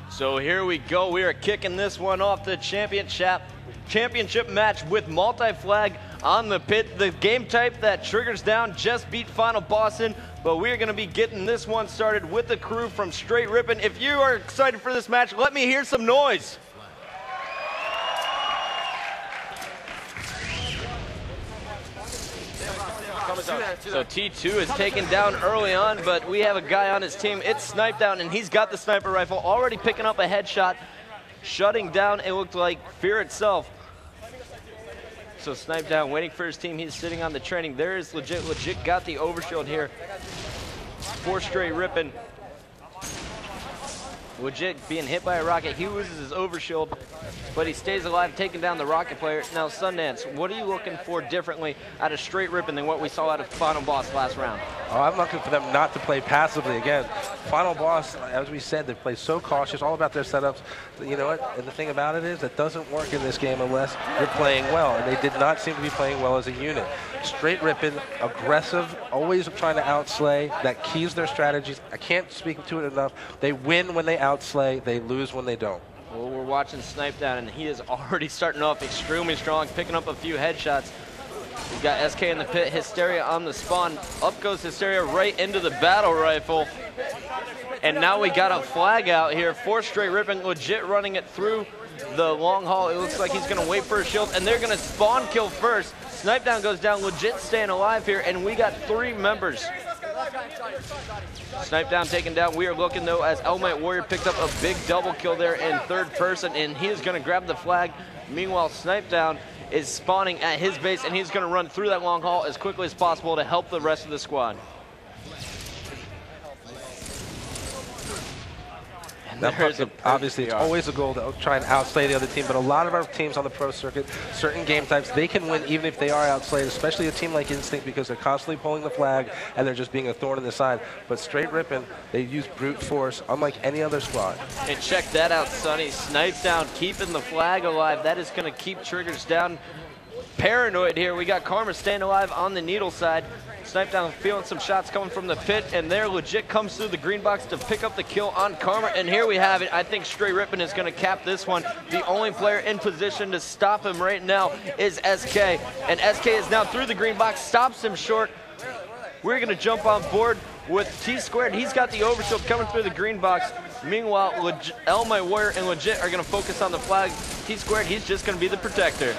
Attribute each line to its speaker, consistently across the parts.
Speaker 1: So here we go. We are kicking this one off, the championship match with multi-flag on the pit. The game type that triggers down just beat Final Boston, but we're going to be getting this one started with the crew from Straight Rippin'. If you are excited for this match, let me hear some noise. So T2 is taken down early on, but we have a guy on his team. It's Snipe Down, and he's got the sniper rifle, already picking up a headshot, shutting down, it looked like Fear itself. So Snipe Down waiting for his team. He's sitting on the training. There is Legit. Legit got the overshield here for Straight Rippin'. Legit being hit by a rocket. He loses his overshield, but he stays alive, taking down the rocket player. Now, Sundance, what are you looking for differently out of Straight Rippin' than what we saw out of Final Boss last round?
Speaker 2: Oh, I'm looking for them not to play passively again. Final Boss, as we said, they play so cautious, all about their setups. You know what? And the thing about it is, it doesn't work in this game unless you're playing well, and they did not seem to be playing well as a unit. Straight Rippin', aggressive, always trying to outslay. That keys their strategies. I can't speak to it enough. They win when they outslay. They lose when they don't.
Speaker 1: Well, we're watching Snipe Down, and he is already starting off extremely strong, picking up a few headshots. We've got SK in the pit, Hysteria on the spawn. Up goes Hysteria right into the battle rifle. And now we got a flag out here for Straight Rippin'. Legit running it through the long haul. It looks like he's going to wait for a shield, and they're going to spawn kill first. Snipe Down goes down, Legit staying alive here, and we got 3 members. Snipe Down taken down. We are looking, though, as Elmite Warrior picked up a big double kill there in third person, and he is going to grab the flag. Meanwhile, Snipe Down is spawning at his base, and he's going to run through that long haul as quickly as possible to help the rest of the squad.
Speaker 2: Obviously, it's always a goal to try and outslay the other team, but a lot of our teams on the pro circuit, certain game types, they can win even if they are outslayed, especially a team like Instinct, because they're constantly pulling the flag and they're just being a thorn in the side. But Straight Rippin', they use brute force unlike any other squad.
Speaker 1: And check that out, Sonny. Snipe Down, keeping the flag alive. That is going to keep triggers down. Paranoid here. We got Karma staying alive on the needle side. Snipe Down feeling some shots coming from the pit, and there Legit comes through the green box to pick up the kill on Karma, and here we have it. I think Straight Rippin' is going to cap this one. The only player in position to stop him right now is SK, and SK is now through the green box, stops him short. We're going to jump on board with T-Squared. He's got the overshield coming through the green box. Meanwhile, Elmite Warrior and Legit are going to focus on the flag. T-Squared, he's just going to be the protector.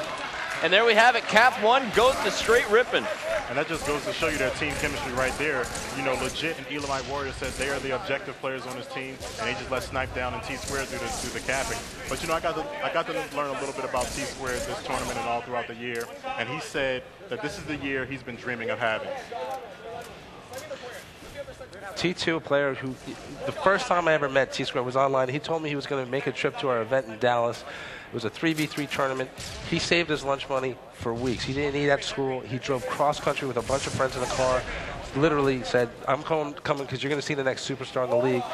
Speaker 1: And there we have it. Cap 1 goes to Straight Rippin'.
Speaker 3: And that just goes to show you their team chemistry right there. You know, Legit and Elmite Warrior said they are the objective players on this team, and they just let Snipe Down and T-Squared do the capping. But you know, I got to learn a little bit about T-Squared this tournament and all throughout the year, and he said that this is the year he's been dreaming of having.
Speaker 2: T2, a player who, the first time I ever met T-Squared was online. He told me he was going to make a trip to our event in Dallas. It was a 3v3 tournament. He saved his lunch money for weeks. He didn't eat at school. He drove cross-country with a bunch of friends in a car. Literally said, I'm coming because you're going to see the next superstar in the league.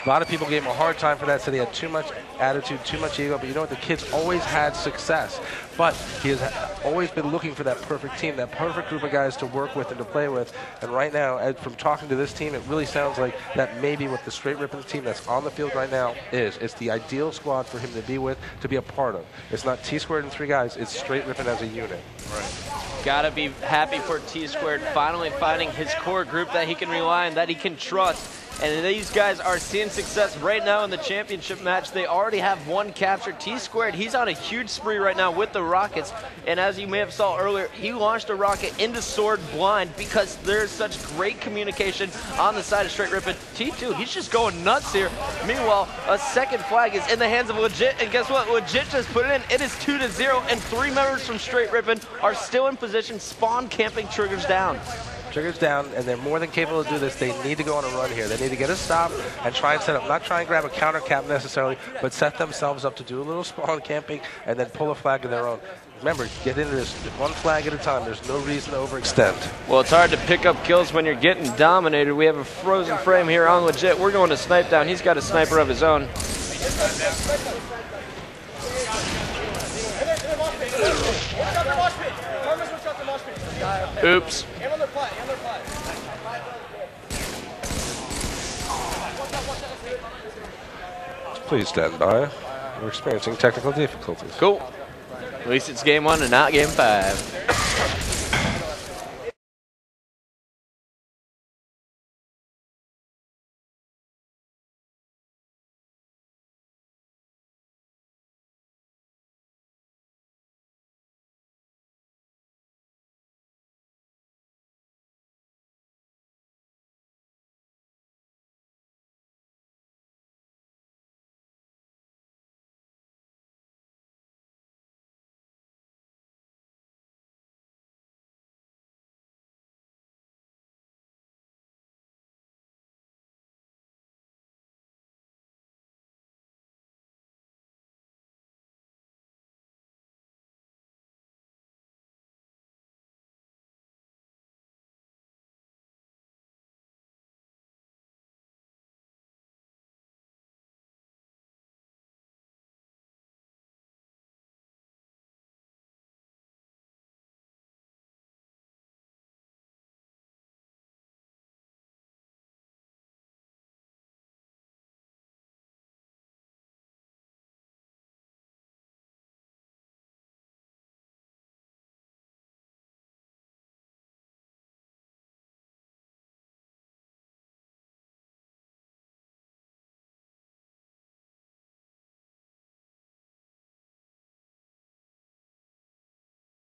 Speaker 2: A lot of people gave him a hard time for that, said he had too much attitude, too much ego, but you know what? The kid's always had success. But he has always been looking for that perfect team, that perfect group of guys to work with and to play with. And right now, from talking to this team, it really sounds like that maybe what the Straight Rippin' team that's on the field right now is. It's the ideal squad for him to be with, to be a part of. It's not T-Squared and 3 guys, it's Straight Rippin' as a unit.
Speaker 3: Right.
Speaker 1: Gotta be happy for T-Squared finally finding his core group that he can rely on, that he can trust. And these guys are seeing success right now in the championship match. They already have 1 capture. T-Squared, he's on a huge spree right now with the rockets. And as you may have saw earlier, he launched a rocket into Sword blind because there's such great communication on the side of Straight Rippin'. T2, he's just going nuts here. Meanwhile, a second flag is in the hands of Legit. And guess what? Legit just put it in. It is 2-0, and 3 members from Straight Rippin' are still in position. Spawn camping triggers down.
Speaker 2: Triggers down, and they're more than capable to do this. They need to go on a run here. They need to get a stop and try and set up, not try and grab a counter cap necessarily, but set themselves up to do a little spawn camping and then pull a flag of their own. Remember, get into this 1 flag at a time. There's no reason to overextend.
Speaker 1: Well, it's hard to pick up kills when you're getting dominated. We have a frozen frame here on Legit. We're going to Snipe Down. He's got a sniper of his own. Oops.
Speaker 2: Please stand by. We're experiencing technical difficulties.
Speaker 1: Cool. At least it's game 1 and not game 5.